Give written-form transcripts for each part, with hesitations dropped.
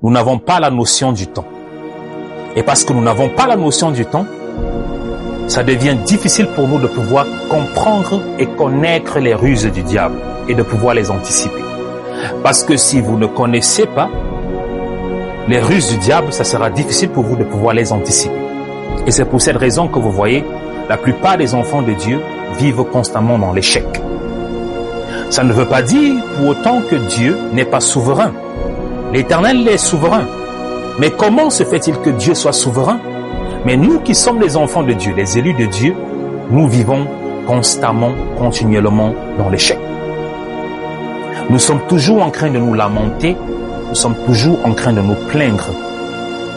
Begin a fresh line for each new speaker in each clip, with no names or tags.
nous n'avons pas la notion du temps. Et parce que nous n'avons pas la notion du temps, ça devient difficile pour nous de pouvoir comprendre et connaître les ruses du diable et de pouvoir les anticiper. Parce que si vous ne connaissez pas les ruses du diable, ça sera difficile pour vous de pouvoir les anticiper. Et c'est pour cette raison que vous voyez, la plupart des enfants de Dieu vivent constamment dans l'échec. Ça ne veut pas dire pour autant que Dieu n'est pas souverain. L'Éternel est souverain. Mais comment se fait-il que Dieu soit souverain? Mais nous qui sommes les enfants de Dieu, les élus de Dieu, nous vivons constamment, continuellement dans l'échec. Nous sommes toujours en train de nous lamenter, nous sommes toujours en train de nous plaindre,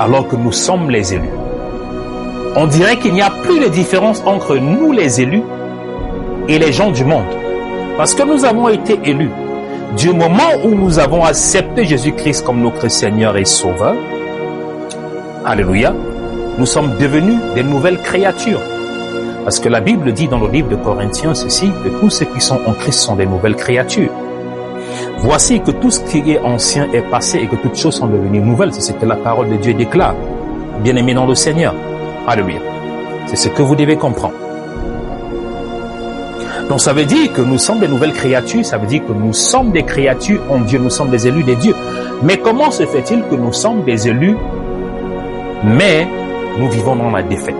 alors que nous sommes les élus. On dirait qu'il n'y a plus de différence entre nous les élus et les gens du monde. Parce que nous avons été élus. Du moment où nous avons accepté Jésus-Christ comme notre Seigneur et Sauveur, alléluia, nous sommes devenus des nouvelles créatures. Parce que la Bible dit dans le livre de Corinthiens ceci, que tous ceux qui sont en Christ sont des nouvelles créatures. Voici que tout ce qui est ancien est passé et que toutes choses sont devenues nouvelles. C'est ce que la parole de Dieu déclare. Bien-aimés dans le Seigneur. Alléluia. C'est ce que vous devez comprendre. Donc ça veut dire que nous sommes des nouvelles créatures, ça veut dire que nous sommes des créatures en Dieu, nous sommes des élus de Dieu. Mais comment se fait-il que nous sommes des élus, mais nous vivons dans la défaite?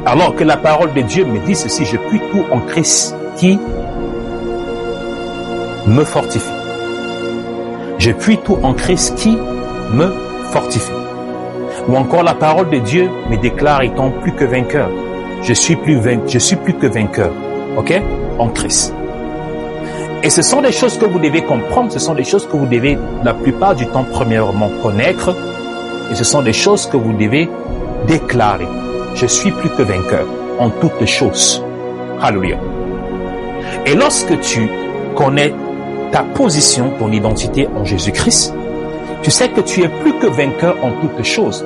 Alors que la parole de Dieu me dit ceci, je puis tout en Christ qui me fortifie. Je puis tout en Christ qui me fortifie. Ou encore la parole de Dieu me déclare étant plus que vainqueur. Je suis plus que vainqueur, ok, en Christ. Et ce sont des choses que vous devez comprendre, ce sont des choses que vous devez la plupart du temps premièrement connaître, et ce sont des choses que vous devez déclarer. Je suis plus que vainqueur en toutes choses. Alléluia. Et lorsque tu connais ta position, ton identité en Jésus-Christ, tu sais que tu es plus que vainqueur en toutes choses.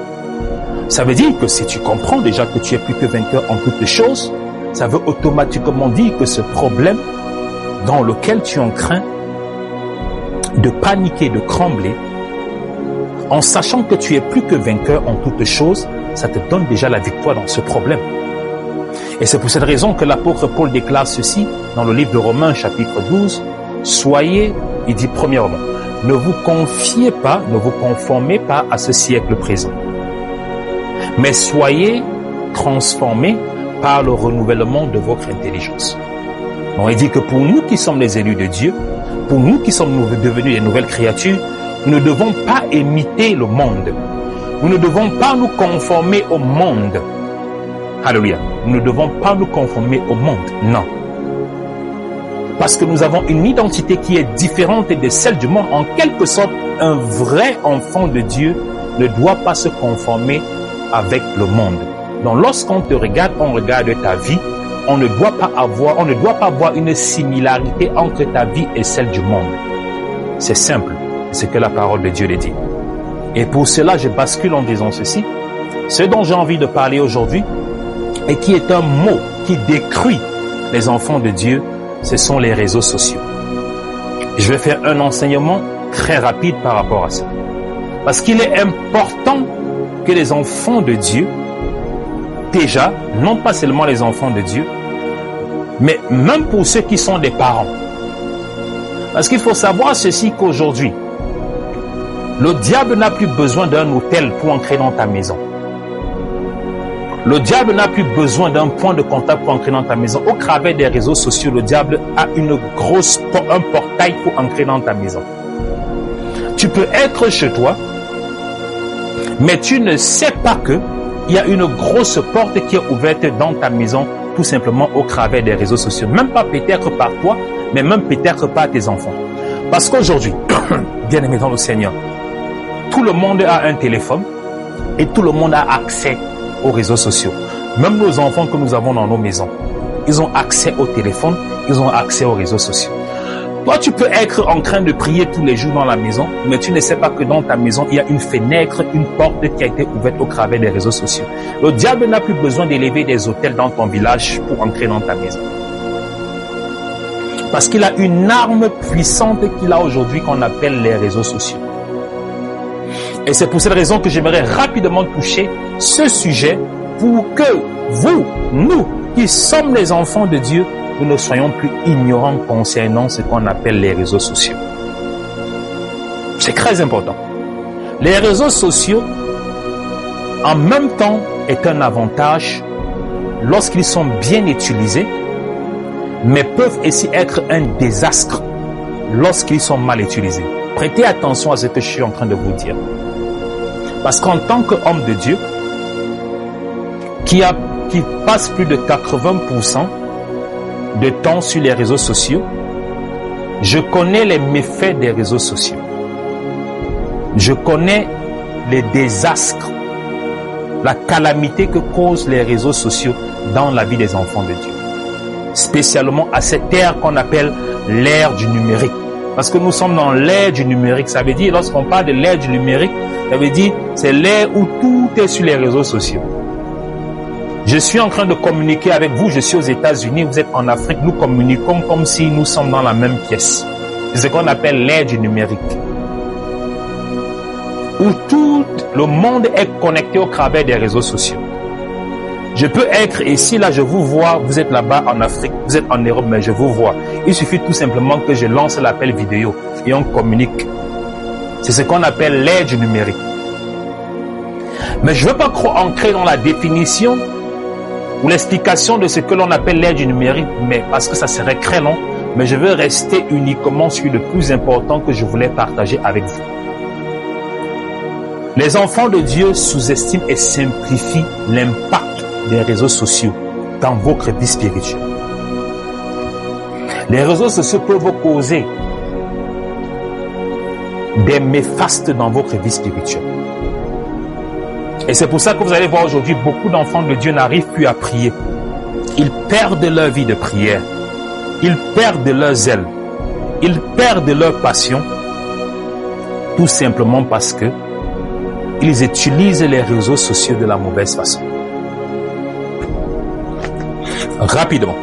Ça veut dire que si tu comprends déjà que tu es plus que vainqueur en toutes choses, ça veut automatiquement dire que ce problème dans lequel tu es en train de paniquer, de trembler, en sachant que tu es plus que vainqueur en toutes choses, ça te donne déjà la victoire dans ce problème. Et c'est pour cette raison que l'apôtre Paul déclare ceci dans le livre de Romains chapitre 12, soyez, il dit premièrement, ne vous confiez pas, ne vous conformez pas à ce siècle présent, mais soyez transformés par le renouvellement de votre intelligence. Donc il dit que pour nous qui sommes les élus de Dieu, pour nous qui sommes devenus des nouvelles créatures, nous ne devons pas imiter le monde. Nous ne devons pas nous conformer au monde. Alléluia. Nous ne devons pas nous conformer au monde. Non. Parce que nous avons une identité qui est différente de celle du monde. En quelque sorte, un vrai enfant de Dieu ne doit pas se conformer avec le monde. Donc lorsqu'on te regarde, on regarde ta vie, on ne doit pas avoir une similarité entre ta vie et celle du monde. C'est simple, c'est ce que la parole de Dieu le dit. Et pour cela, je bascule en disant ceci. Ce dont j'ai envie de parler aujourd'hui, et qui est un mot qui décrit les enfants de Dieu, ce sont les réseaux sociaux. Je vais faire un enseignement très rapide par rapport à ça. Parce qu'il est important que les enfants de Dieu, déjà, non pas seulement les enfants de Dieu, mais même pour ceux qui sont des parents. Parce qu'il faut savoir ceci qu'aujourd'hui, le diable n'a plus besoin d'un hôtel pour entrer dans ta maison. Le diable n'a plus besoin d'un point de contact pour entrer dans ta maison. Au travers des réseaux sociaux, le diable a un portail pour entrer dans ta maison. Tu peux être chez toi, mais tu ne sais pas que il y a une grosse porte qui est ouverte dans ta maison, tout simplement au travers des réseaux sociaux. Même pas peut-être par toi, mais même peut-être par tes enfants. Parce qu'aujourd'hui, bien aimé dans le Seigneur, tout le monde a un téléphone et tout le monde a accès aux réseaux sociaux. Même nos enfants que nous avons dans nos maisons, ils ont accès au téléphone, ils ont accès aux réseaux sociaux. Toi, tu peux être en train de prier tous les jours dans la maison, mais tu ne sais pas que dans ta maison, il y a une fenêtre, une porte qui a été ouverte au travers des réseaux sociaux. Le diable n'a plus besoin d'élever des hôtels dans ton village pour entrer dans ta maison. Parce qu'il a une arme puissante qu'il a aujourd'hui qu'on appelle les réseaux sociaux. Et c'est pour cette raison que j'aimerais rapidement toucher ce sujet pour que vous, nous, qui sommes les enfants de Dieu, nous ne soyons plus ignorants concernant ce qu'on appelle les réseaux sociaux. C'est très important. Les réseaux sociaux, en même temps, est un avantage lorsqu'ils sont bien utilisés, mais peuvent aussi être un désastre lorsqu'ils sont mal utilisés. Prêtez attention à ce que je suis en train de vous dire. Parce qu'en tant qu'homme de Dieu, qui passe plus de 80% de temps sur les réseaux sociaux, je connais les méfaits des réseaux sociaux. Je connais les désastres, la calamité que causent les réseaux sociaux dans la vie des enfants de Dieu. Spécialement à cette ère qu'on appelle l'ère du numérique. Parce que nous sommes dans l'ère du numérique. Ça veut dire, lorsqu'on parle de l'ère du numérique, ça veut dire c'est l'ère où tout est sur les réseaux sociaux. Je suis en train de communiquer avec vous, je suis aux États-Unis, vous êtes en Afrique, nous communiquons comme si nous sommes dans la même pièce. C'est ce qu'on appelle l'ère du numérique. Où tout le monde est connecté au travers des réseaux sociaux. Je peux être ici, là je vous vois, vous êtes là-bas en Afrique, vous êtes en Europe, mais je vous vois. Il suffit tout simplement que je lance l'appel vidéo et on communique. C'est ce qu'on appelle l'ère du numérique. Mais je ne veux pas entrer dans la définition ou l'explication de ce que l'on appelle l'ère du numérique, mais parce que ça serait très long, mais je veux rester uniquement sur le plus important que je voulais partager avec vous. Les enfants de Dieu sous-estiment et simplifient l'impact des réseaux sociaux dans votre vie spirituelle. Les réseaux sociaux peuvent vous causer des méfastes dans votre vie spirituelle. Et c'est pour ça que vous allez voir aujourd'hui, beaucoup d'enfants de Dieu n'arrivent plus à prier. Ils perdent leur vie de prière. Ils perdent leur zèle. Ils perdent leur passion. Tout simplement parce que ils utilisent les réseaux sociaux de la mauvaise façon. Rapidement.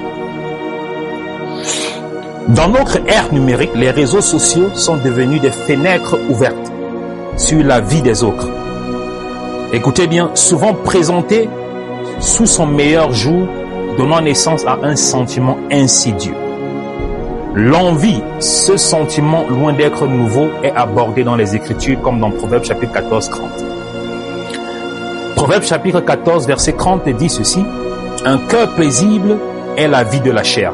Dans notre ère numérique, les réseaux sociaux sont devenus des fenêtres ouvertes sur la vie des autres. Écoutez bien, souvent présenté sous son meilleur jour, donnant naissance à un sentiment insidieux. L'envie, ce sentiment loin d'être nouveau, est abordé dans les Écritures comme dans Proverbes chapitre 14, 30. Proverbes chapitre 14, verset 30 dit ceci: un cœur paisible est la vie de la chair,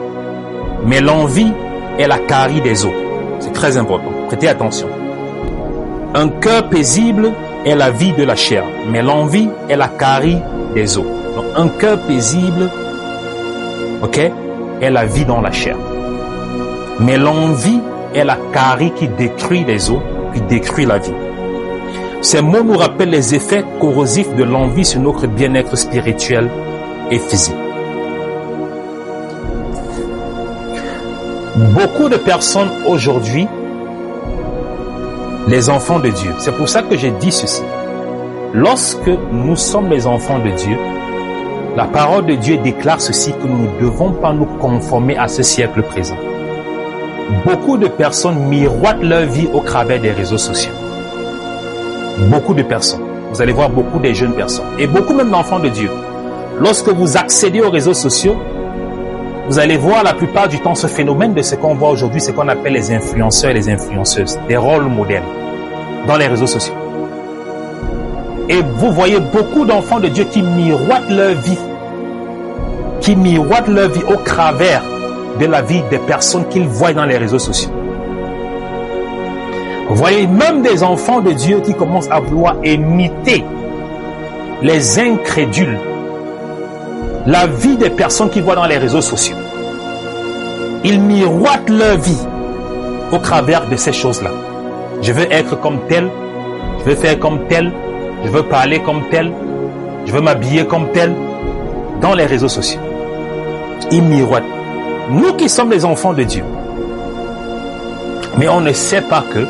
mais l'envie est la carie des os. C'est très important, prêtez attention. Un cœur paisible est la vie de la chair, mais l'envie est la carie des os. Donc, un cœur paisible, est la vie dans la chair. Mais l'envie est la carie qui détruit les os, qui détruit la vie. Ces mots nous rappellent les effets corrosifs de l'envie sur notre bien-être spirituel et physique. Beaucoup de personnes aujourd'hui, les enfants de Dieu, c'est pour ça que j'ai dit ceci. Lorsque nous sommes les enfants de Dieu, la parole de Dieu déclare ceci, que nous ne devons pas nous conformer à ce siècle présent. Beaucoup de personnes miroitent leur vie au travers des réseaux sociaux. Beaucoup de personnes. Vous allez voir beaucoup de jeunes personnes. Et beaucoup même d'enfants de Dieu. Lorsque vous accédez aux réseaux sociaux, vous allez voir la plupart du temps ce phénomène de ce qu'on voit aujourd'hui, ce qu'on appelle les influenceurs et les influenceuses, des rôles modèles dans les réseaux sociaux. Et vous voyez beaucoup d'enfants de Dieu qui miroitent leur vie au travers de la vie des personnes qu'ils voient dans les réseaux sociaux. Vous voyez même des enfants de Dieu qui commencent à vouloir imiter les incrédules, la vie des personnes qu'ils voient dans les réseaux sociaux. Ils miroitent leur vie au travers de ces choses-là. Je veux être comme tel, je veux faire comme tel, je veux parler comme tel, je veux m'habiller comme tel, dans les réseaux sociaux. Ils miroitent. Nous qui sommes les enfants de Dieu, mais on ne sait pas que,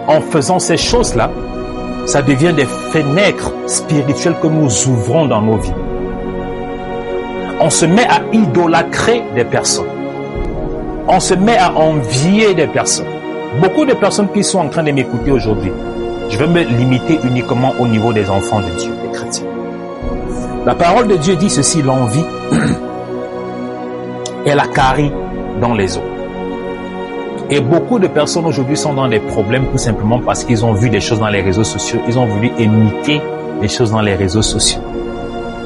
en faisant ces choses-là, ça devient des fenêtres spirituelles que nous ouvrons dans nos vies. On se met à idolâtrer des personnes. on se met à envier des personnes. Beaucoup de personnes qui sont en train de m'écouter aujourd'hui, je vais me limiter uniquement au niveau des enfants de Dieu, des chrétiens. La parole de Dieu dit ceci, l'envie est la carie dans les os. Et beaucoup de personnes aujourd'hui sont dans des problèmes tout simplement parce qu'ils ont vu des choses dans les réseaux sociaux, ils ont voulu imiter les choses dans les réseaux sociaux.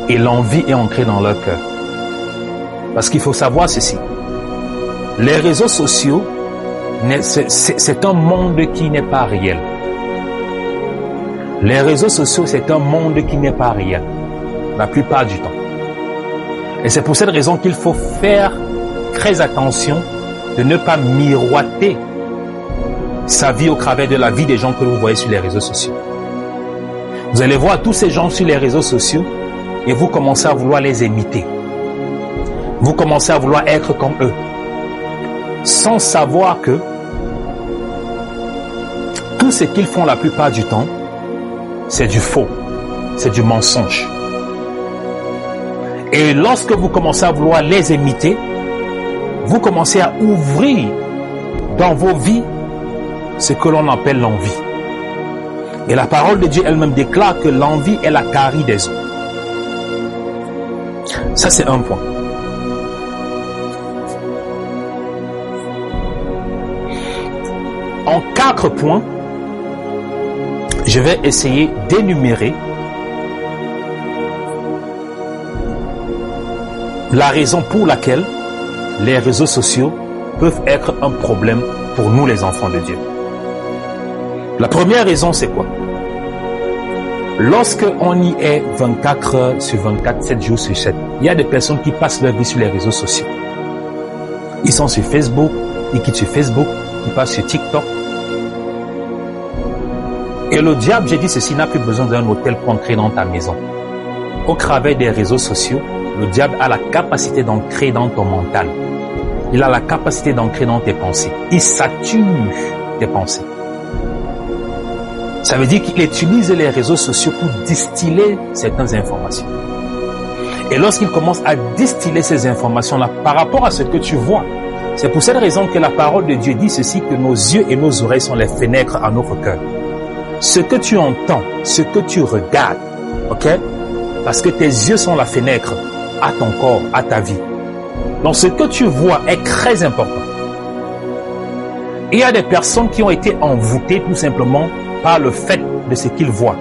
Et l'envie est ancrée dans leur cœur. Parce qu'il faut savoir ceci. Les réseaux sociaux, c'est un monde qui n'est pas réel. Les réseaux sociaux, c'est un monde qui n'est pas réel. La plupart du temps. Et c'est pour cette raison qu'il faut faire très attention de ne pas miroiter sa vie au travers de la vie des gens que vous voyez sur les réseaux sociaux. Vous allez voir tous ces gens sur les réseaux sociaux et vous commencez à vouloir les imiter. Vous commencez à vouloir être comme eux. Sans savoir que tout ce qu'ils font la plupart du temps, c'est du faux, c'est du mensonge. Et lorsque vous commencez à vouloir les imiter, vous commencez à ouvrir dans vos vies ce que l'on appelle l'envie. Et la parole de Dieu elle-même déclare que l'envie est la carie des os. Ça, c'est un point. En 4 points, je vais essayer d'énumérer la raison pour laquelle les réseaux sociaux peuvent être un problème pour nous les enfants de Dieu. La première raison, c'est quoi? Lorsque on y est 24 heures sur 24, 7 jours sur 7, il y a des personnes qui passent leur vie sur les réseaux sociaux. Ils sont sur Facebook, ils quittent sur Facebook, ils passent sur TikTok. Et le diable, j'ai dit ceci, n'a plus besoin d'un hôtel pour entrer dans ta maison. Au travers des réseaux sociaux, le diable a la capacité d'ancrer dans ton mental. Il a la capacité d'ancrer dans tes pensées. Il sature tes pensées. Ça veut dire qu'il utilise les réseaux sociaux pour distiller certaines informations. Et lorsqu'il commence à distiller ces informations-là par rapport à ce que tu vois, c'est pour cette raison que la parole de Dieu dit ceci, que nos yeux et nos oreilles sont les fenêtres à notre cœur. Ce que tu entends, ce que tu regardes, ok? Parce que tes yeux sont la fenêtre à ton corps, à ta vie. Donc ce que tu vois est très important. Il y a des personnes qui ont été envoûtées tout simplement par le fait de ce qu'ils voient.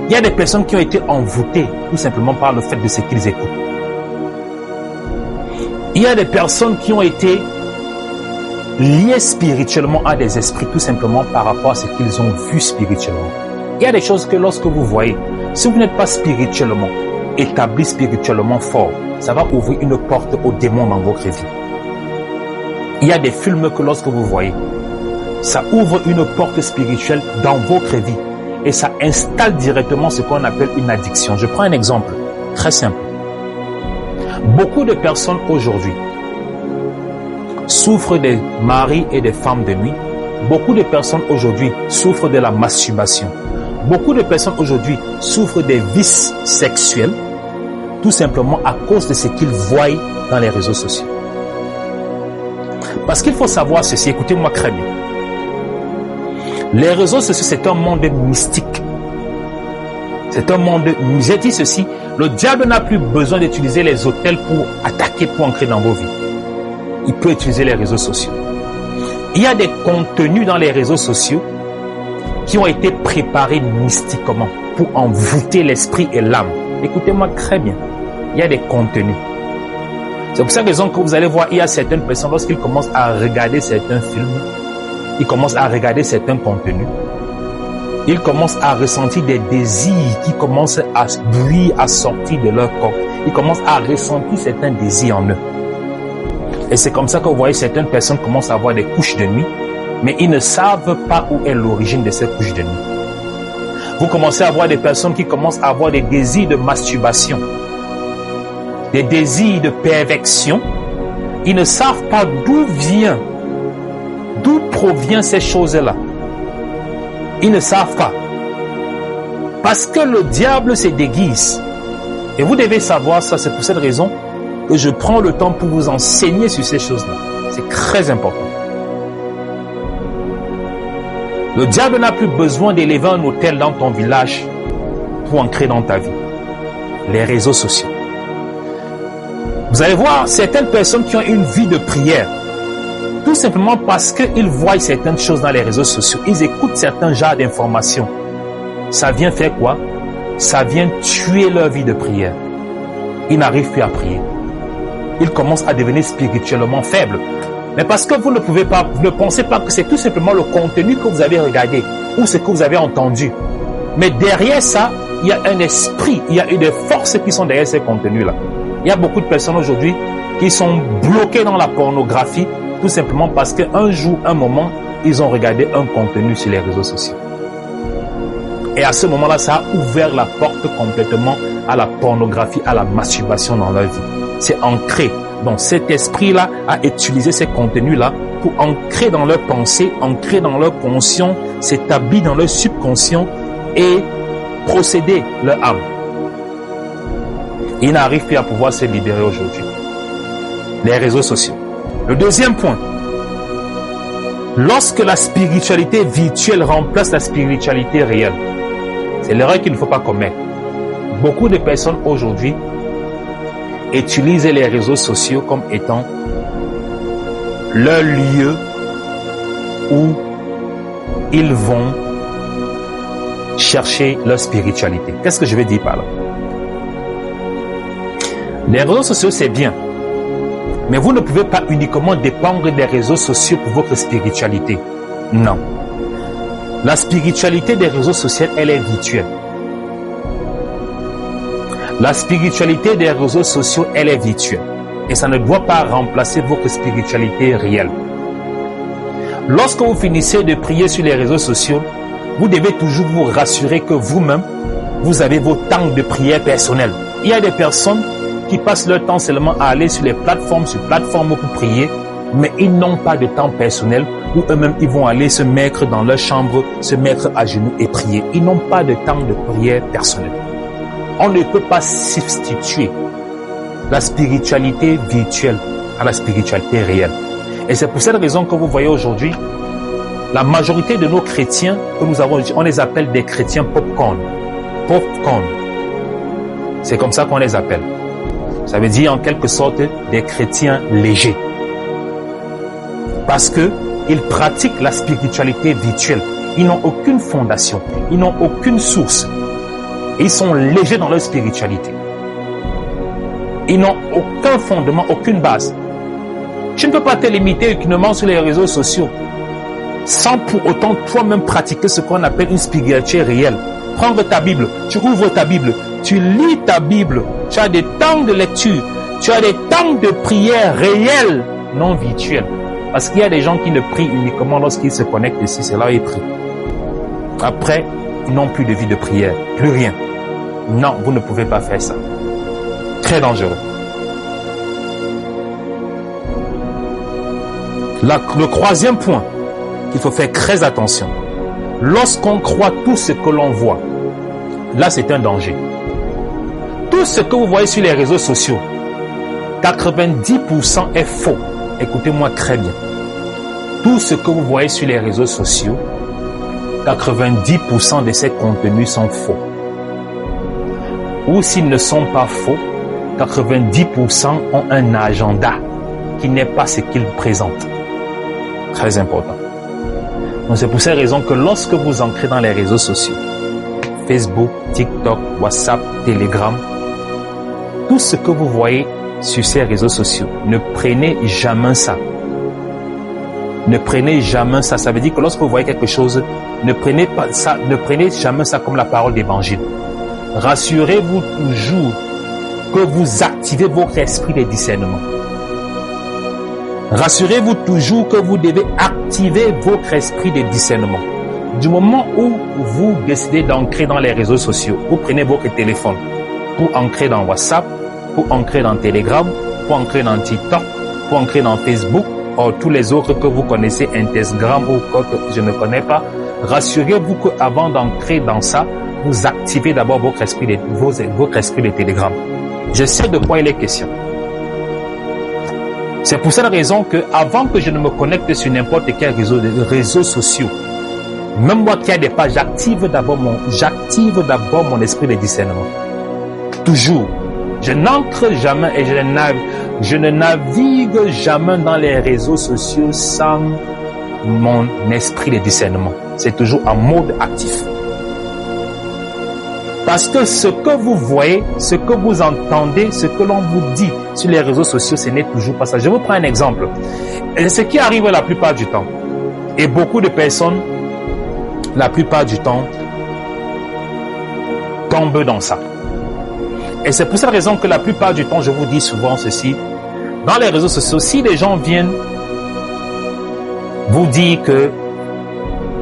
Il y a des personnes qui ont été envoûtées tout simplement par le fait de ce qu'ils écoutent. Il y a des personnes qui ont été liées spirituellement à des esprits tout simplement par rapport à ce qu'ils ont vu spirituellement. Il y a des choses que lorsque vous voyez, si vous n'êtes pas spirituellement établi, spirituellement fort, ça va ouvrir une porte aux démons dans votre vie. Il y a des films que lorsque vous voyez, ça ouvre une porte spirituelle dans votre vie et ça installe directement ce qu'on appelle une addiction. Je prends un exemple très simple. Beaucoup de personnes aujourd'hui souffrent des maris et des femmes de nuit. Beaucoup de personnes aujourd'hui souffrent de la masturbation. Beaucoup de personnes aujourd'hui souffrent des vices sexuels, tout simplement à cause de ce qu'ils voient dans les réseaux sociaux. Parce qu'il faut savoir ceci, écoutez-moi très bien. Les réseaux sociaux, c'est un monde mystique. C'est un monde, j'ai dit ceci, le diable n'a plus besoin d'utiliser les hôtels pour attaquer, pour entrer dans vos vies. Il peut utiliser les réseaux sociaux. Il y a des contenus dans les réseaux sociaux qui ont été préparés mystiquement pour envoûter l'esprit et l'âme. Écoutez-moi très bien. Il y a des contenus. C'est pour cette raison que vous allez voir, il y a certaines personnes, lorsqu'ils commencent à regarder certains films, ils commencent à regarder certains contenus, ils commencent à ressentir des désirs qui commencent à briller, à sortir de leur corps. Ils commencent à ressentir certains désirs en eux. Et c'est comme ça que vous voyez certaines personnes commencent à avoir des couches de nuit, mais ils ne savent pas où est l'origine de ces couches de nuit. Vous commencez à voir des personnes qui commencent à avoir des désirs de masturbation, des désirs de perversion. Ils ne savent pas d'où provient ces choses-là. Ils ne savent pas. Parce que le diable se déguise. Et vous devez savoir ça, c'est pour cette raison que je prends le temps pour vous enseigner sur ces choses-là. C'est très important. Le diable n'a plus besoin d'élever un hôtel dans ton village pour ancrer dans ta vie. Les réseaux sociaux. Vous allez voir certaines personnes qui ont une vie de prière, tout simplement parce qu'ils voient certaines choses dans les réseaux sociaux. Ils écoutent certains genres d'informations. Ça vient faire quoi? Ça vient tuer leur vie de prière. Ils n'arrivent plus à prier. Ils commencent à devenir spirituellement faibles. Mais parce que vous ne pouvez pas, vous ne pensez pas que c'est tout simplement le contenu que vous avez regardé ou ce que vous avez entendu. Mais derrière ça, il y a un esprit, il y a des forces qui sont derrière ces contenus-là. Il y a beaucoup de personnes aujourd'hui qui sont bloquées dans la pornographie tout simplement parce qu'un jour, un moment, ils ont regardé un contenu sur les réseaux sociaux. Et à ce moment-là, ça a ouvert la porte complètement à la pornographie, à la masturbation dans leur vie. C'est ancré. Donc cet esprit-là a utilisé ces contenus-là pour ancrer dans leur pensée, ancrer dans leur conscience, s'établir dans leur subconscient et procéder leur âme. Ils n'arrivent plus à pouvoir se libérer aujourd'hui. Les réseaux sociaux. Le deuxième point. Lorsque la spiritualité virtuelle remplace la spiritualité réelle, c'est l'erreur qu'il ne faut pas commettre. Beaucoup de personnes aujourd'hui utilisent les réseaux sociaux comme étant leur lieu où ils vont chercher leur spiritualité. Qu'est-ce que je veux dire par là? Les réseaux sociaux, c'est bien. Mais vous ne pouvez pas uniquement dépendre des réseaux sociaux pour votre spiritualité. Non. La spiritualité des réseaux sociaux, elle est virtuelle. La spiritualité des réseaux sociaux, elle est virtuelle. Et ça ne doit pas remplacer votre spiritualité réelle. Lorsque vous finissez de prier sur les réseaux sociaux, vous devez toujours vous rassurer que vous-même, vous avez vos temps de prière personnels. Il y a des personnes qui passent leur temps seulement à aller sur les plateformes, pour prier, mais ils n'ont pas de temps personnel où eux-mêmes ils vont aller se mettre dans leur chambre, se mettre à genoux et prier. Ils n'ont pas de temps de prière personnelle. On ne peut pas substituer la spiritualité virtuelle à la spiritualité réelle. Et c'est pour cette raison que vous voyez aujourd'hui, la majorité de nos chrétiens que nous avons, on les appelle des chrétiens popcorn. Popcorn. C'est comme ça qu'on les appelle. Ça veut dire en quelque sorte des chrétiens légers. Parce que ils pratiquent la spiritualité virtuelle. Ils n'ont aucune fondation. Ils n'ont aucune source. Et ils sont légers dans leur spiritualité. Ils n'ont aucun fondement, aucune base. Tu ne peux pas te limiter uniquement sur les réseaux sociaux sans pour autant toi-même pratiquer ce qu'on appelle une spiritualité réelle. Prendre ta Bible, tu ouvres ta Bible, tu lis ta Bible, tu as des temps de lecture, tu as des temps de prière réels, non virtuels. Parce qu'il y a des gens qui ne prient uniquement lorsqu'ils se connectent ici, c'est là où ils prient. Après, ils n'ont plus de vie de prière, plus rien. Non, vous ne pouvez pas faire ça. Très dangereux. Le troisième point qu'il faut faire très attention. Lorsqu'on croit tout ce que l'on voit, là c'est un danger. Tout ce que vous voyez sur les réseaux sociaux, 90% est faux. Écoutez-moi très bien. Tout ce que vous voyez sur les réseaux sociaux, 90% de ces contenus sont faux. Ou s'ils ne sont pas faux, 90% ont un agenda qui n'est pas ce qu'ils présentent. Très important. Donc c'est pour cette raison que lorsque vous entrez dans les réseaux sociaux, Facebook, TikTok, WhatsApp, Telegram, tout ce que vous voyez sur ces réseaux sociaux, ne prenez jamais ça. Ne prenez jamais ça. Ça veut dire que lorsque vous voyez quelque chose, ne prenez pas ça, ne prenez jamais ça comme la parole d'évangile. Rassurez-vous toujours que vous activez votre esprit de discernement. Rassurez-vous toujours que vous devez activer votre esprit de discernement. Du moment où vous décidez d'ancrer dans les réseaux sociaux, vous prenez votre téléphone pour ancrer dans WhatsApp, pour ancrer dans Telegram, pour ancrer dans TikTok, pour ancrer dans Facebook, ou tous les autres que vous connaissez, Instagram ou quoi que je ne connais pas. Rassurez-vous qu'avant d'ancrer dans ça, vous activez d'abord votre esprit de Telegram. Je sais de quoi il est question. C'est pour cette raison que avant que je ne me connecte sur n'importe quel réseaux sociaux, même moi qui ai des pages, j'active d'abord mon esprit de discernement. Toujours. Je n'entre jamais et je ne navigue jamais dans les réseaux sociaux sans mon esprit de discernement. C'est toujours en mode actif. Parce que ce que vous voyez, ce que vous entendez, ce que l'on vous dit sur les réseaux sociaux, ce n'est toujours pas ça. Je vous prends un exemple. Et ce qui arrive la plupart du temps. Et beaucoup de personnes, la plupart du temps, tombent dans ça. Et c'est pour cette raison que la plupart du temps, je vous dis souvent ceci. Dans les réseaux sociaux, si les gens viennent vous dire que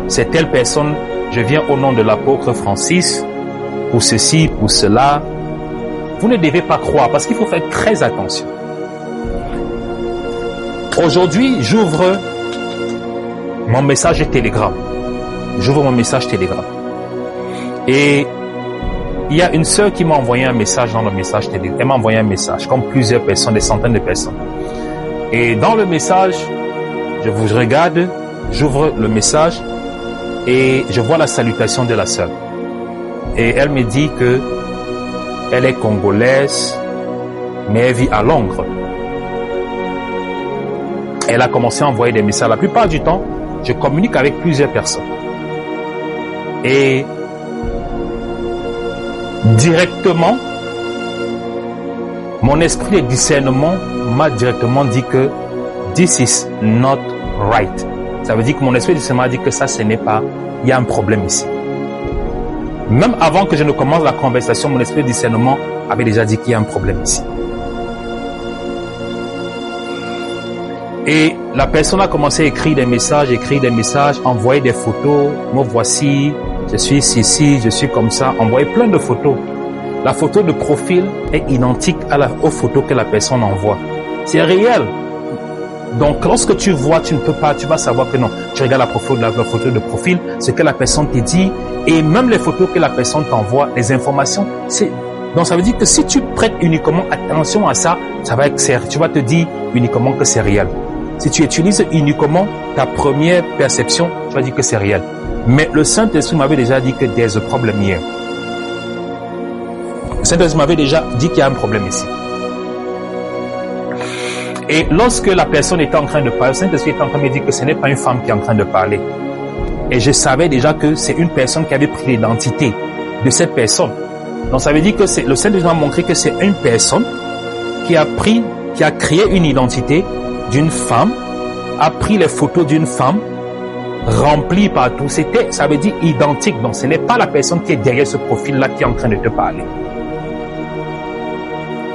c'est telle personne, je viens au nom de l'apôtre Francis, pour ceci, pour cela, vous ne devez pas croire parce qu'il faut faire très attention. Aujourd'hui, j'ouvre mon message Telegram. Et il y a une sœur qui m'a envoyé un message dans le message Telegram. Elle m'a envoyé un message, comme plusieurs personnes, des centaines de personnes. Et dans le message, je vous regarde, j'ouvre le message et je vois la salutation de la sœur. Et elle me dit que elle est congolaise, mais elle vit à Londres. Elle a commencé à envoyer des messages. La plupart du temps, je communique avec plusieurs personnes. Et directement, mon esprit de discernement m'a directement dit que this is not right. Ça veut dire que mon esprit de discernement a dit que ça, ce n'est pas, il y a un problème ici. Même avant que je ne commence la conversation, mon esprit de discernement avait déjà dit qu'il y a un problème ici. Et la personne a commencé à écrire des messages, envoyer des photos. Me voici, je suis ici, je suis comme ça. Envoyer plein de photos. La photo de profil est identique aux photos que la personne envoie. C'est réel. Donc, lorsque tu vois, tu ne peux pas, tu vas savoir que non. Tu regardes la photo de profil, ce que la personne te dit, et même les photos que la personne t'envoie, les informations, donc ça veut dire que si tu prêtes uniquement attention à ça, ça va être sérieux. Tu vas te dire uniquement que c'est réel. Si tu utilises uniquement ta première perception, tu vas dire que c'est réel. Mais le Saint-Esprit m'avait déjà dit que there's a problem here. Le Saint-Esprit m'avait déjà dit qu'il y a un problème ici. Et lorsque la personne était en train de parler, le Saint-Esprit était en train de me dire que ce n'est pas une femme qui est en train de parler. Et je savais déjà que c'est une personne qui avait pris l'identité de cette personne. Donc ça veut dire que le Saint-Esprit m'a montré que c'est une personne qui a créé une identité d'une femme, a pris les photos d'une femme, remplie partout. Ça veut dire identique. Donc ce n'est pas la personne qui est derrière ce profil-là qui est en train de te parler.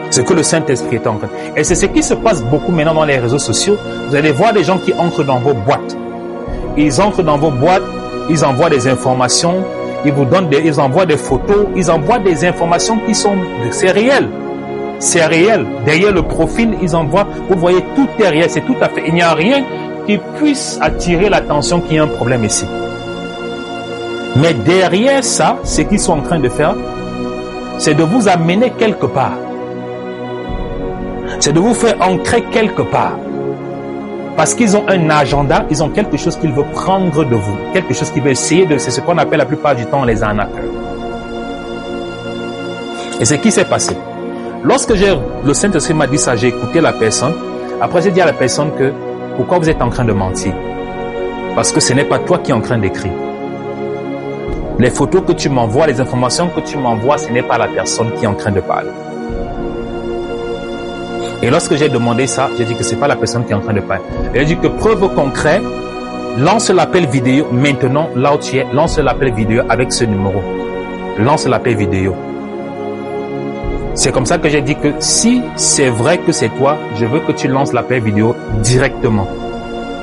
C'est que le Saint-Esprit est en train. Et c'est ce qui se passe beaucoup maintenant dans les réseaux sociaux. Vous allez voir des gens qui entrent dans vos boîtes. Ils entrent dans vos boîtes, ils envoient des informations, ils envoient des photos, ils envoient des informations qui sont... C'est réel. C'est réel. Derrière le profil, ils envoient... Vous voyez, tout est réel. C'est tout à fait... Il n'y a rien qui puisse attirer l'attention qu'il y a un problème ici. Mais derrière ça, ce qu'ils sont en train de faire, c'est de vous amener quelque part. C'est de vous faire ancrer quelque part. Parce qu'ils ont un agenda, ils ont quelque chose qu'ils veulent prendre de vous. Quelque chose qu'ils veulent essayer de... C'est ce qu'on appelle la plupart du temps les arnaqueurs. Et c'est ce qui s'est passé. Lorsque le Saint-Esprit m'a dit ça, j'ai écouté la personne. Après, j'ai dit à la personne que pourquoi vous êtes en train de mentir? Parce que ce n'est pas toi qui es en train d'écrire. Les photos que tu m'envoies, les informations que tu m'envoies, ce n'est pas la personne qui est en train de parler. Et lorsque j'ai demandé ça, j'ai dit que c'est pas la personne qui est en train de parler. J'ai dit que preuve concrète, lance l'appel vidéo maintenant, là où tu es, lance l'appel vidéo avec ce numéro. Lance l'appel vidéo. C'est comme ça que j'ai dit que si c'est vrai que c'est toi, je veux que tu lances l'appel vidéo directement.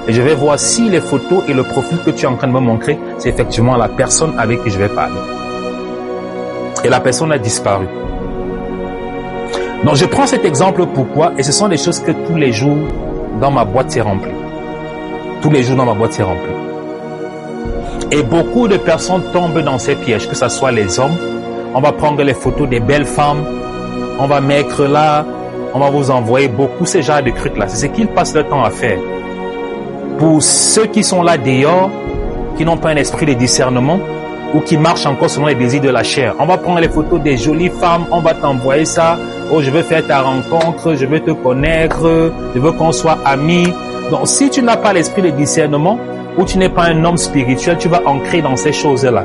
Et je vais voir si les photos et le profil que tu es en train de me montrer, c'est effectivement la personne avec qui je vais parler. Et la personne a disparu. Donc je prends cet exemple pourquoi, et ce sont des choses que tous les jours dans ma boîte c'est rempli. Tous les jours dans ma boîte c'est rempli. Et beaucoup de personnes tombent dans ces pièges, que ce soit les hommes. On va prendre les photos des belles femmes, on va mettre là, on va vous envoyer beaucoup ce genre de trucs-là. C'est ce qu'ils passent le temps à faire. Pour ceux qui sont là dehors, qui n'ont pas un esprit de discernement, ou qui marchent encore selon les désirs de la chair. On va prendre les photos des jolies femmes, on va t'envoyer ça. Oh, je veux faire ta rencontre, je veux te connaître, je veux qu'on soit amis. Donc, si tu n'as pas l'esprit de discernement, ou tu n'es pas un homme spirituel, tu vas ancrer dans ces choses-là.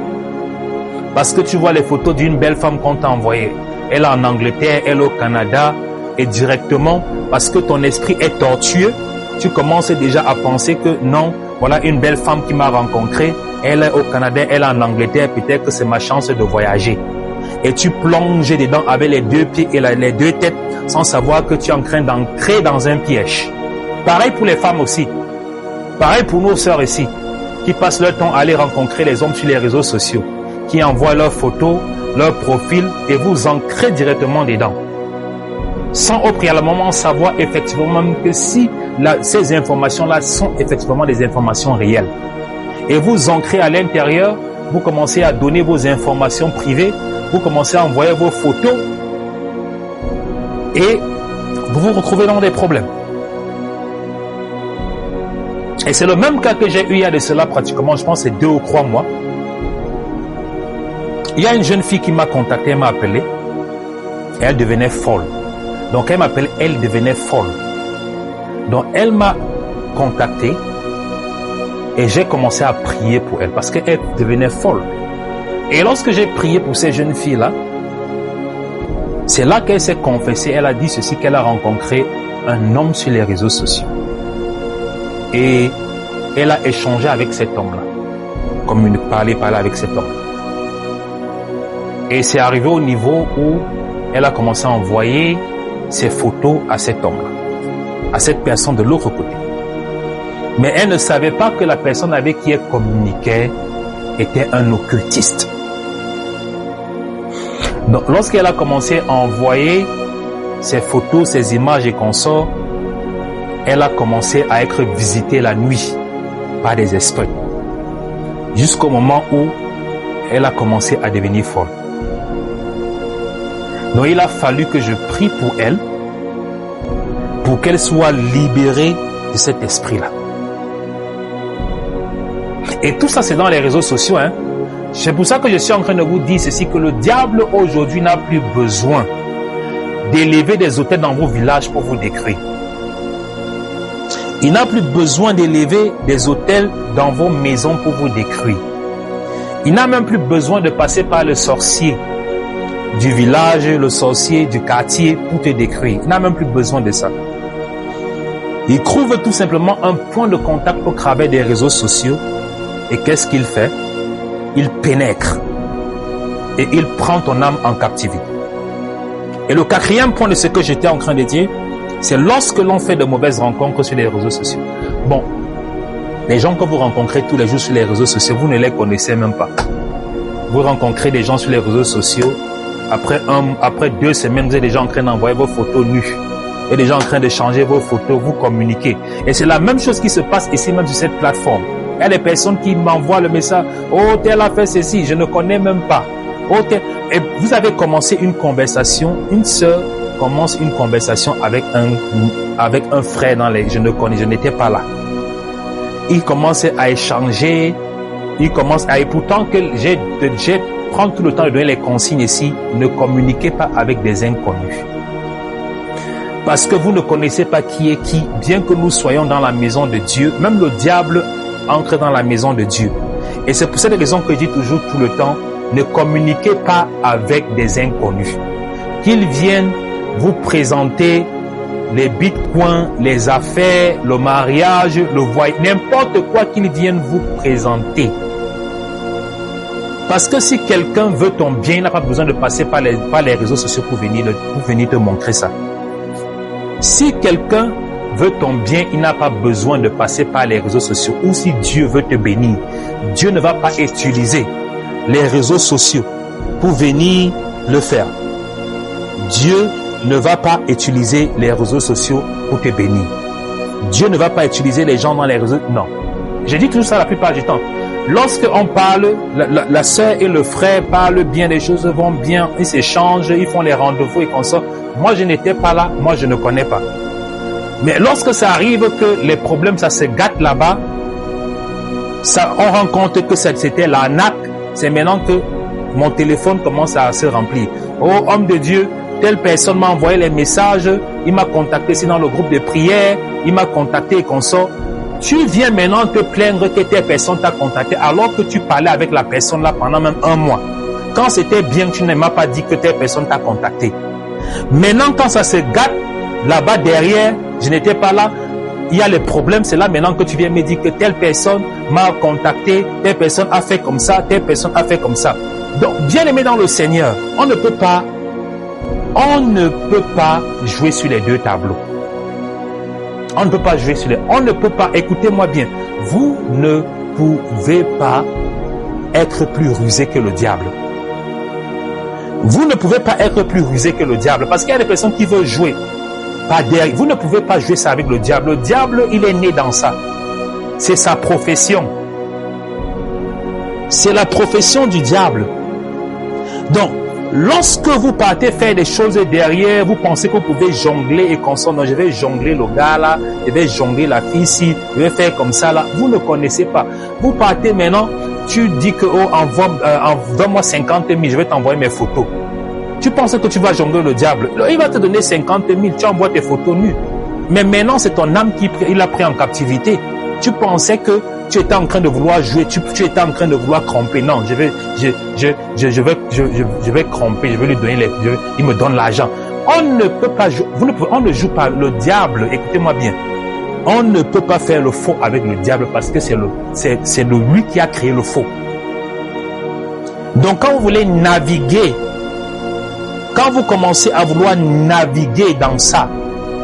Parce que tu vois les photos d'une belle femme qu'on t'a envoyée. Elle est en Angleterre, elle est au Canada, et directement, parce que ton esprit est tortueux, tu commences déjà à penser que non, voilà une belle femme qui m'a rencontré, elle est au Canada, elle est en Angleterre, peut-être que c'est ma chance de voyager. Et tu plonges dedans avec les deux pieds et les deux têtes sans savoir que tu es en train d'entrer dans un piège. Pareil pour les femmes aussi. Pareil pour nos sœurs ici, qui passent leur temps à aller rencontrer les hommes sur les réseaux sociaux, qui envoient leurs photos, leur profil et vous ancrez directement dedans. Sans au préalablement savoir effectivement même que si ces informations-là sont effectivement des informations réelles. Et vous ancrez à l'intérieur, vous commencez à donner vos informations privées, vous commencez à envoyer vos photos et vous vous retrouvez dans des problèmes. Et c'est le même cas que j'ai eu il y a de cela pratiquement, je pense, c'est 2 ou 3 mois. Il y a une jeune fille qui m'a contacté, elle m'a appelé et elle devenait folle. Donc elle m'appelle, elle devenait folle. Donc elle m'a contacté et j'ai commencé à prier pour elle parce qu'elle devenait folle. Et lorsque j'ai prié pour ces jeunes filles-là, c'est là qu'elle s'est confessée. Elle a dit ceci, qu'elle a rencontré un homme sur les réseaux sociaux. Et elle a échangé avec cet homme-là. Parler avec cet homme. Et c'est arrivé au niveau où elle a commencé à envoyer ses photos à cet homme-là, à cette personne de l'autre côté. Mais elle ne savait pas que la personne avec qui elle communiquait était un occultiste. Donc, lorsqu'elle a commencé à envoyer ses photos, ses images et consorts, elle a commencé à être visitée la nuit par des esprits. Jusqu'au moment où elle a commencé à devenir folle. Donc il a fallu que je prie pour elle, pour qu'elle soit libérée de cet esprit-là. Et tout ça, c'est dans les réseaux sociaux. C'est pour ça que je suis en train de vous dire ceci, que le diable aujourd'hui n'a plus besoin d'élever des autels dans vos villages pour vous détruire. Il n'a plus besoin d'élever des autels dans vos maisons pour vous détruire. Il n'a même plus besoin de passer par le sorcier du village, le sorcier du quartier pour te détruire. Il n'a même plus besoin de ça. Il trouve tout simplement un point de contact au travers des réseaux sociaux. Et qu'est-ce qu'il fait? Il pénètre. Et il prend ton âme en captivité. Et le 4e point de ce que j'étais en train de dire, c'est lorsque l'on fait de mauvaises rencontres sur les réseaux sociaux. Bon, les gens que vous rencontrez tous les jours sur les réseaux sociaux, vous ne les connaissez même pas. Vous rencontrez des gens sur les réseaux sociaux, après 2 semaines, vous êtes déjà en train d'envoyer vos photos nues. Vous êtes déjà en train de changer vos photos, vous communiquez. Et c'est la même chose qui se passe ici même sur cette plateforme. Il y a des personnes qui m'envoient le message, « Oh, tel a fait ceci, je ne connais même pas. » Oh, tel... Et vous avez commencé une conversation, une sœur commence une conversation avec un frère dans les... Je n'étais pas là. Il commence à échanger, il commence à... Et pourtant que j'ai prendre tout le temps de donner les consignes ici, ne communiquez pas avec des inconnus. Parce que vous ne connaissez pas qui est qui, bien que nous soyons dans la maison de Dieu, même le diable entre dans la maison de Dieu. Et c'est pour cette raison que je dis toujours tout le temps, ne communiquez pas avec des inconnus. Qu'ils viennent vous présenter les bitcoins, les affaires, le mariage, le voyage, n'importe quoi qu'ils viennent vous présenter. Parce que si quelqu'un veut ton bien, il n'a pas besoin de passer par les réseaux sociaux pour venir te montrer ça. Si quelqu'un veut ton bien, il n'a pas besoin de passer par les réseaux sociaux. Ou si Dieu veut te bénir, Dieu ne va pas utiliser les réseaux sociaux pour venir le faire. Dieu ne va pas utiliser les réseaux sociaux pour te bénir. Dieu ne va pas utiliser les gens dans les réseaux. Non. Je dis tout ça la plupart du temps. Lorsqu'on parle, la sœur et le frère parlent bien, les choses vont bien, ils s'échangent, ils font les rendez-vous et comme ça. Moi, je n'étais pas là, moi, je ne connais pas. Mais lorsque ça arrive que les problèmes, ça se gâte là-bas, on rend compte que c'était l'arnaque. C'est maintenant que mon téléphone commence à se remplir. Oh, homme de Dieu, telle personne m'a envoyé les messages, il m'a contacté ici dans le groupe de prière, il m'a contacté et comme ça. Tu viens maintenant te plaindre que telle personne t'a contacté alors que tu parlais avec la personne là pendant même 1 mois. Quand c'était bien, tu ne m'as pas dit que telle personne t'a contacté. Maintenant, quand ça se gâte, là-bas derrière, je n'étais pas là, il y a les problèmes, c'est là maintenant que tu viens me dire que telle personne m'a contacté, telle personne a fait comme ça, telle personne a fait comme ça. Donc, bien aimé dans le Seigneur, on ne peut pas jouer sur les deux tableaux. On ne peut pas jouer sur les... On ne peut pas... Écoutez-moi bien. Vous ne pouvez pas être plus rusé que le diable. Vous ne pouvez pas être plus rusé que le diable. Parce qu'il y a des personnes qui veulent jouer. Pas derrière. Vous ne pouvez pas jouer ça avec le diable. Le diable, il est né dans ça. C'est sa profession. C'est la profession du diable. Donc, lorsque vous partez faire des choses derrière, vous pensez que vous pouvez jongler et consommer. Non, je vais jongler le gars là, je vais jongler la fille ici, je vais faire comme ça là. Vous ne connaissez pas. Vous partez maintenant, tu dis que donne-moi 50 000, je vais t'envoyer mes photos. Tu penses que tu vas jongler le diable. Il va te donner 50 000, tu envoies tes photos nues. Mais maintenant, c'est ton âme il a pris en captivité. Tu pensais que tu étais en train de vouloir jouer, tu étais en train de vouloir tromper. Non, je vais tromper, je vais lui donner il me donne l'argent. On ne peut pas jouer, on ne joue pas le diable, écoutez-moi bien. On ne peut pas faire le faux avec le diable parce que c'est lui qui a créé le faux. Donc quand vous voulez naviguer, quand vous commencez à vouloir naviguer dans ça,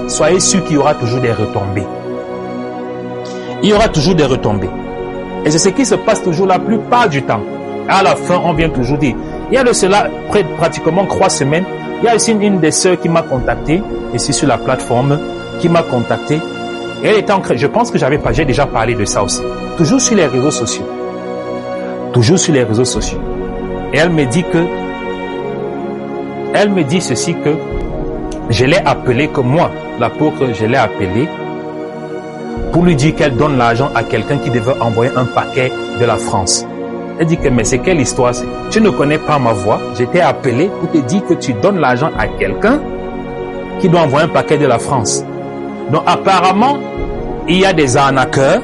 soyez sûr qu'il y aura toujours des retombées. Il y aura toujours des retombées. Et c'est ce qui se passe toujours la plupart du temps. À la fin, on vient toujours dire. Il y a de cela pratiquement 3 semaines. Il y a aussi une des sœurs qui m'a contacté, ici sur la plateforme, qui m'a contacté. Et elle était je pense que j'ai déjà parlé de ça aussi. Toujours sur les réseaux sociaux. Toujours sur les réseaux sociaux. Et elle me dit ceci que je l'ai appelé, que moi, l'apôtre, je l'ai appelé pour lui dire qu'elle donne l'argent à quelqu'un qui devait envoyer un paquet de la France. Elle dit que, mais c'est quelle histoire? Tu ne connais pas ma voix. J'étais appelé pour te dire que tu donnes l'argent à quelqu'un qui doit envoyer un paquet de la France. Donc apparemment, il y a des arnaqueurs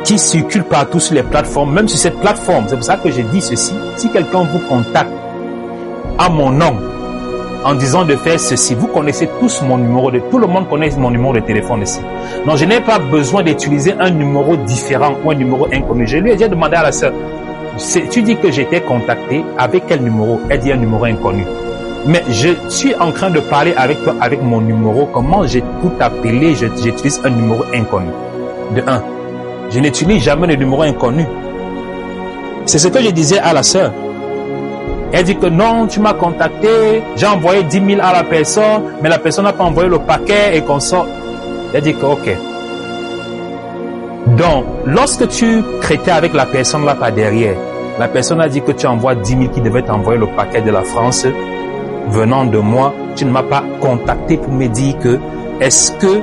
qui circulent partout sur les plateformes, même sur cette plateforme. C'est pour ça que je dis ceci. Si quelqu'un vous contacte à mon nom, en disant de faire ceci, vous connaissez tous mon numéro tout le monde connaît mon numéro de téléphone ici. Donc je n'ai pas besoin d'utiliser un numéro différent ou un numéro inconnu. Je lui ai déjà demandé à la sœur, tu dis que j'étais contacté, avec quel numéro? Elle dit un numéro inconnu. Mais je suis en train de parler avec toi, avec mon numéro. Comment j'ai tout appelé, j'utilise un numéro inconnu? De 1, je n'utilise jamais le numéro inconnu. C'est ce que je disais à la sœur. Elle dit que non, tu m'as contacté, j'ai envoyé 10 000 à la personne, mais la personne n'a pas envoyé le paquet et qu'on sort. Elle dit que ok. Donc, lorsque tu traitais avec la personne là par derrière, la personne a dit que tu envoies 10 000 qui devait t'envoyer le paquet de la France, venant de moi, tu ne m'as pas contacté pour me dire que est-ce que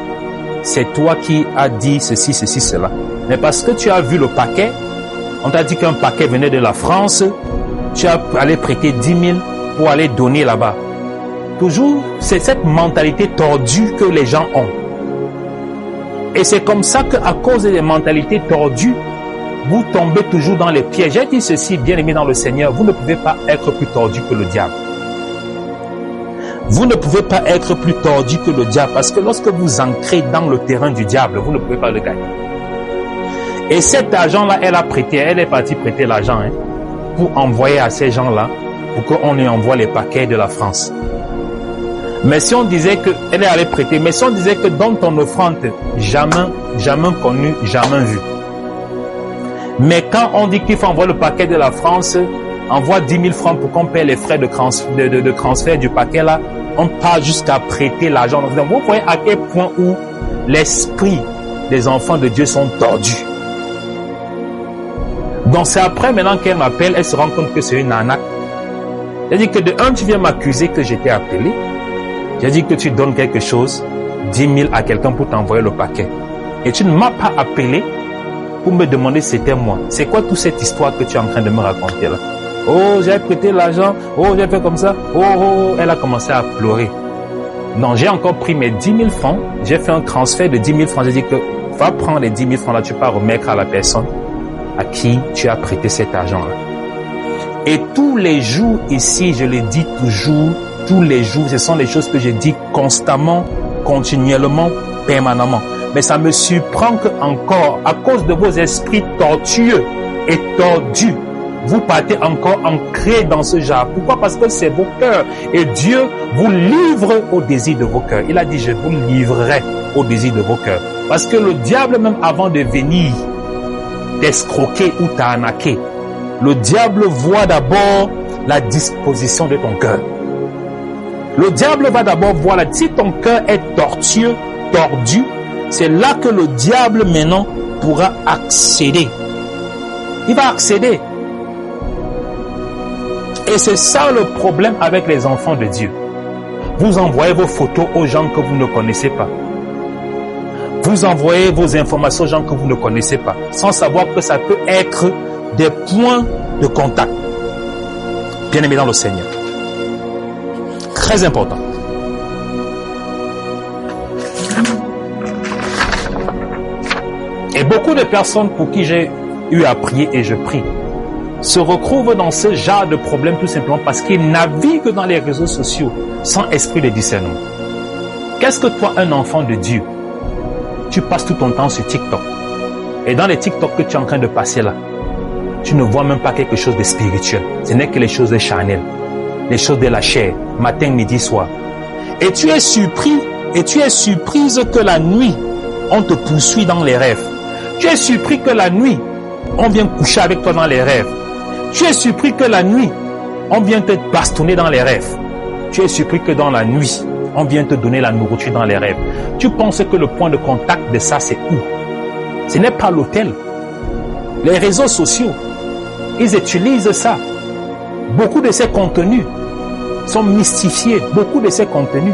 c'est toi qui as dit ceci, cela. Mais parce que tu as vu le paquet, on t'a dit qu'un paquet venait de la France, tu as allé prêter 10 000 pour aller donner là-bas. Toujours, c'est cette mentalité tordue que les gens ont. Et c'est comme ça qu'à cause des mentalités tordues, vous tombez toujours dans les pièges. J'ai dit ceci, bien aimé dans le Seigneur, vous ne pouvez pas être plus tordu que le diable. Vous ne pouvez pas être plus tordu que le diable parce que lorsque vous entrez dans le terrain du diable, vous ne pouvez pas le gagner. Et cet argent-là, elle est partie prêter l'argent pour envoyer à ces gens-là, pour qu'on lui envoie les paquets de la France. Mais si on disait qu'elle est allée prêter, mais si on disait que dans ton offrande, jamais connu, jamais vu. Mais quand on dit qu'il faut envoyer le paquet de la France, envoie 10 000 francs pour qu'on paie les frais de transfert du paquet là, on part jusqu'à prêter l'argent. Donc vous voyez à quel point où l'esprit des enfants de Dieu sont tordus. Donc c'est après maintenant qu'elle m'appelle, elle se rend compte que c'est une arnaque. Elle dit que de un, tu viens m'accuser que j'étais appelé. J'ai dit que tu donnes quelque chose, 10 000 à quelqu'un pour t'envoyer le paquet. Et tu ne m'as pas appelé pour me demander si c'était moi. C'est quoi toute cette histoire que tu es en train de me raconter là? Oh, j'ai prêté l'argent. Oh, j'ai fait comme ça. Oh, oh, oh. Elle a commencé à pleurer. Non, j'ai encore pris mes 10 000 francs. J'ai fait un transfert de 10 000 francs. J'ai dit que va prendre les 10 000 francs là, tu vas remettre à la personne à qui tu as prêté cet argent-là. Et tous les jours ici, je le dis toujours, tous les jours, ce sont les choses que je dis constamment, continuellement, permanemment. Mais ça me surprend que encore, à cause de vos esprits tortueux et tordus, vous partez encore ancrés dans ce genre. Pourquoi? Parce que c'est vos cœurs. Et Dieu vous livre au désir de vos cœurs. Il a dit, je vous livrerai au désir de vos cœurs. Parce que le diable, même avant de venir t'escroquer ou t'arnaquer, le diable voit d'abord la disposition de ton cœur. Le diable va d'abord voir, si ton cœur est tortueux, tordu, c'est là que le diable maintenant pourra accéder. Il va accéder. Et c'est ça le problème avec les enfants de Dieu. Vous envoyez vos photos aux gens que vous ne connaissez pas. Vous envoyez vos informations aux gens que vous ne connaissez pas, sans savoir que ça peut être des points de contact. Bien aimé dans le Seigneur. Très important. Et beaucoup de personnes pour qui j'ai eu à prier et je prie se retrouvent dans ce genre de problème tout simplement parce qu'ils naviguent dans les réseaux sociaux sans esprit de discernement. Qu'est-ce que toi, un enfant de Dieu, tu passes tout ton temps sur TikTok et dans les TikTok que tu es en train de passer là, tu ne vois même pas quelque chose de spirituel. Ce n'est que les choses de charnel, les choses de la chair, matin, midi, soir. Et tu es surpris et tu es surprise que la nuit, on te poursuit dans les rêves. Tu es surpris que la nuit, on vient coucher avec toi dans les rêves. Tu es surpris que la nuit, on vient te bastonner dans les rêves. Tu es surpris que dans la nuit, on vient te donner la nourriture dans les rêves. Tu penses que le point de contact de ça, c'est où? Ce n'est pas l'hôtel. Les réseaux sociaux, ils utilisent ça. Beaucoup de ces contenus sont mystifiés. Beaucoup de ces contenus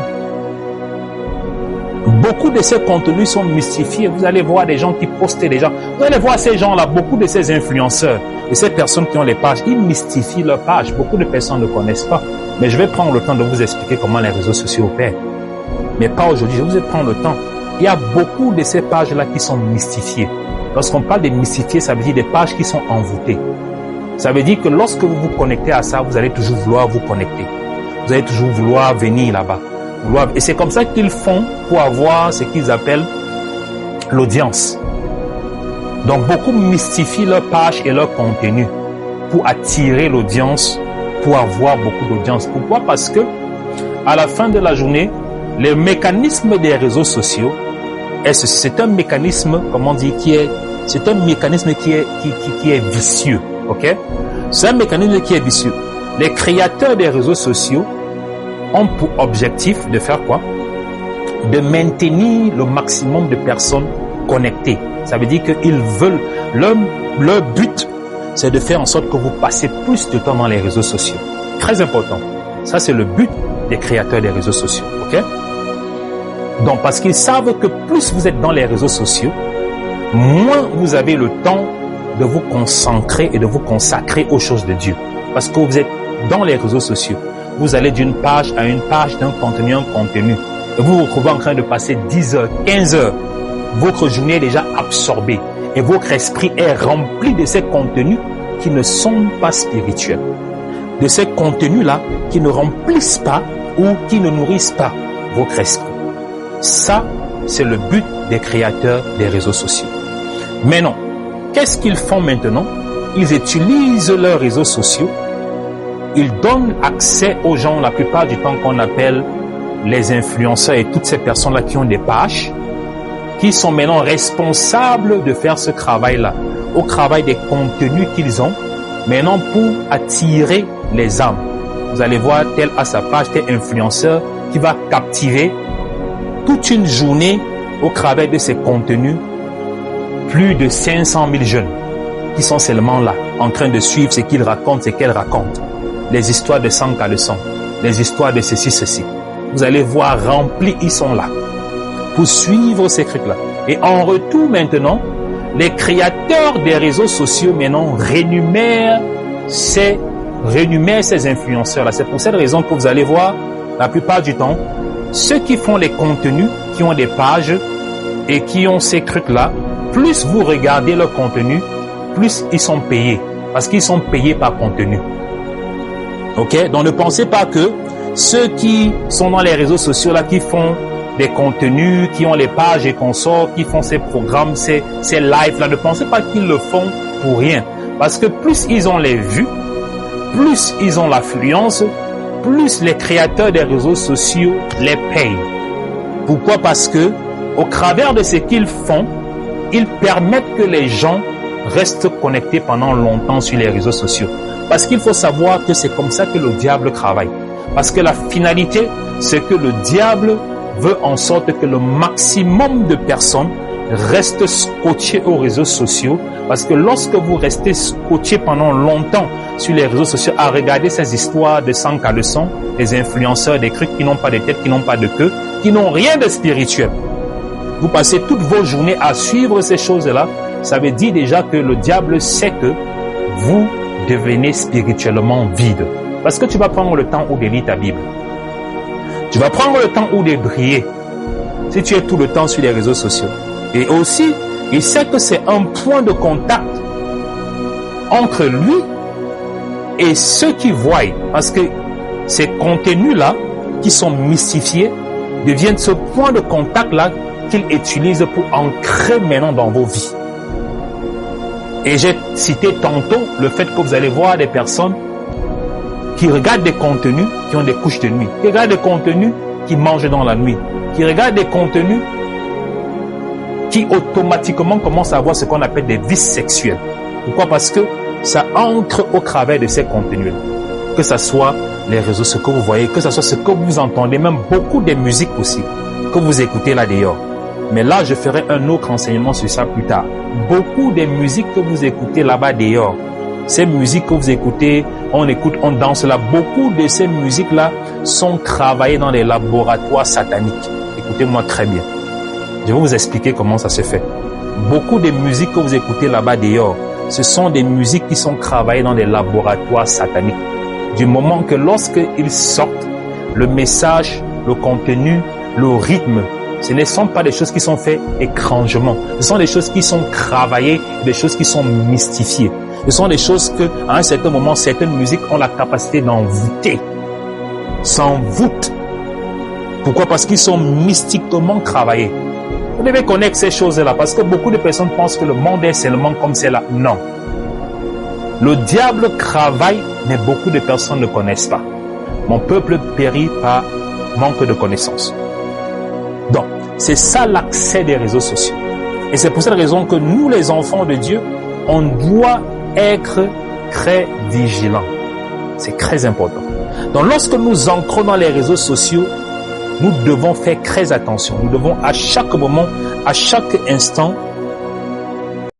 sont mystifiés. Vous allez voir des gens qui postent des gens. Vous allez voir ces gens-là, beaucoup de ces influenceurs et ces personnes qui ont les pages, ils mystifient leurs pages. Beaucoup de personnes ne connaissent pas. Mais je vais prendre le temps de vous expliquer comment les réseaux sociaux opèrent. Mais pas aujourd'hui, je vous vais prendre le temps. Il y a beaucoup de ces pages-là qui sont mystifiées. Lorsqu'on parle de mystifier, ça veut dire des pages qui sont envoûtées. Ça veut dire que lorsque vous vous connectez à ça, vous allez toujours vouloir vous connecter. Vous allez toujours vouloir venir là-bas. Et c'est comme ça qu'ils font pour avoir ce qu'ils appellent l'audience. Donc beaucoup mystifient leur page et leur contenu pour attirer l'audience, pour avoir beaucoup d'audience. Pourquoi? Parce que à la fin de la journée, le mécanisme des réseaux sociaux, c'est un mécanisme, comment dire, qui est vicieux. Ok? C'est un mécanisme qui est vicieux. Les créateurs des réseaux sociaux ont pour objectif de faire quoi? De maintenir le maximum de personnes connectées. Ça veut dire qu'ils veulent, leur but, c'est de faire en sorte que vous passez plus de temps dans les réseaux sociaux. Très important. Ça, c'est le but des créateurs des réseaux sociaux. Ok? Donc, parce qu'ils savent que plus vous êtes dans les réseaux sociaux, moins vous avez le temps de vous concentrer et de vous consacrer aux choses de Dieu. Parce que vous êtes dans les réseaux sociaux. Vous allez d'une page à une page, d'un contenu à un contenu. Et vous vous retrouvez en train de passer 10 heures, 15 heures. Votre journée est déjà absorbée. Et votre esprit est rempli de ces contenus qui ne sont pas spirituels. De ces contenus-là qui ne remplissent pas ou qui ne nourrissent pas votre esprit. Ça, c'est le but des créateurs des réseaux sociaux. Mais non. Qu'est-ce qu'ils font maintenant? Ils utilisent leurs réseaux sociaux. Ils donnent accès aux gens, la plupart du temps, qu'on appelle les influenceurs et toutes ces personnes-là qui ont des pages, qui sont maintenant responsables de faire ce travail-là, au travail des contenus qu'ils ont, maintenant pour attirer les âmes. Vous allez voir, tel à sa page, tel influenceur qui va captiver toute une journée au travers de ces contenus plus de 500 000 jeunes qui sont seulement là, en train de suivre ce qu'ils racontent, ce qu'elles racontent. Les histoires de sang caleçon, les histoires de ceci. Vous allez voir remplis, ils sont là pour suivre ces trucs-là. Et en retour maintenant, les créateurs des réseaux sociaux maintenant rémunèrent ces influenceurs-là. C'est pour cette raison que vous allez voir, la plupart du temps, ceux qui font les contenus, qui ont des pages et qui ont ces trucs-là, plus vous regardez leur contenu, plus ils sont payés. Parce qu'ils sont payés par contenu. Ok? Donc ne pensez pas que ceux qui sont dans les réseaux sociaux là, qui font des contenus, qui ont les pages et consorts, qui font ces programmes, ces lives là, ne pensez pas qu'ils le font pour rien. Parce que plus ils ont les vues, plus ils ont l'affluence, plus les créateurs des réseaux sociaux les payent. Pourquoi? Parce que au travers de ce qu'ils font, ils permettent que les gens restent connectés pendant longtemps sur les réseaux sociaux. Parce qu'il faut savoir que c'est comme ça que le diable travaille. Parce que la finalité, c'est que le diable veut en sorte que le maximum de personnes restent scotchées aux réseaux sociaux. Parce que lorsque vous restez scotchés pendant longtemps sur les réseaux sociaux à regarder ces histoires de sang caleçon, des influenceurs, des trucs qui n'ont pas de tête, qui n'ont pas de queue, qui n'ont rien de spirituel. Vous passez toutes vos journées à suivre ces choses-là, ça veut dire déjà que le diable sait que vous devenez spirituellement vide. Parce que tu vas prendre le temps où de lire ta Bible. Tu vas prendre le temps où de prier. Si tu es tout le temps sur les réseaux sociaux. Et aussi, il sait que c'est un point de contact entre lui et ceux qui voient. Parce que ces contenus-là, qui sont mystifiés, deviennent ce point de contact-là qu'il utilise pour ancrer maintenant dans vos vies. Et j'ai cité tantôt le fait que vous allez voir des personnes qui regardent des contenus qui ont des couches de nuit, qui regardent des contenus qui mangent dans la nuit, qui regardent des contenus qui automatiquement commencent à avoir ce qu'on appelle des vices sexuels. Pourquoi? Parce que ça entre au travers de ces contenus. Que ce soit les réseaux, ce que vous voyez, que ce soit ce que vous entendez, même beaucoup de musiques aussi, que vous écoutez là dehors. Mais là, je ferai un autre enseignement sur ça plus tard. Beaucoup des musiques que vous écoutez là-bas dehors, ces musiques que vous écoutez, on écoute, on danse là, beaucoup de ces musiques-là sont travaillées dans les laboratoires sataniques. Écoutez-moi très bien. Je vais vous expliquer comment ça se fait. Beaucoup de musiques que vous écoutez là-bas dehors, ce sont des musiques qui sont travaillées dans des laboratoires sataniques. Du moment que lorsqu'ils sortent, le message, le contenu, le rythme, ce ne sont pas des choses qui sont faites étrangement. Ce sont des choses qui sont travaillées, des choses qui sont mystifiées. Ce sont des choses que, à un certain moment, certaines musiques ont la capacité d'envoûter. S'envoûtent. Pourquoi? Parce qu'ils sont mystiquement travaillés. Vous devez connaître ces choses-là, parce que beaucoup de personnes pensent que le monde est seulement comme c'est là. Non. Le diable travaille, mais beaucoup de personnes ne connaissent pas. Mon peuple périt par manque de connaissances. Donc, c'est ça l'accès des réseaux sociaux. Et c'est pour cette raison que nous, les enfants de Dieu, on doit être très vigilants. C'est très important. Donc, lorsque nous entrons dans les réseaux sociaux, nous devons faire très attention. Nous devons à chaque moment, à chaque instant,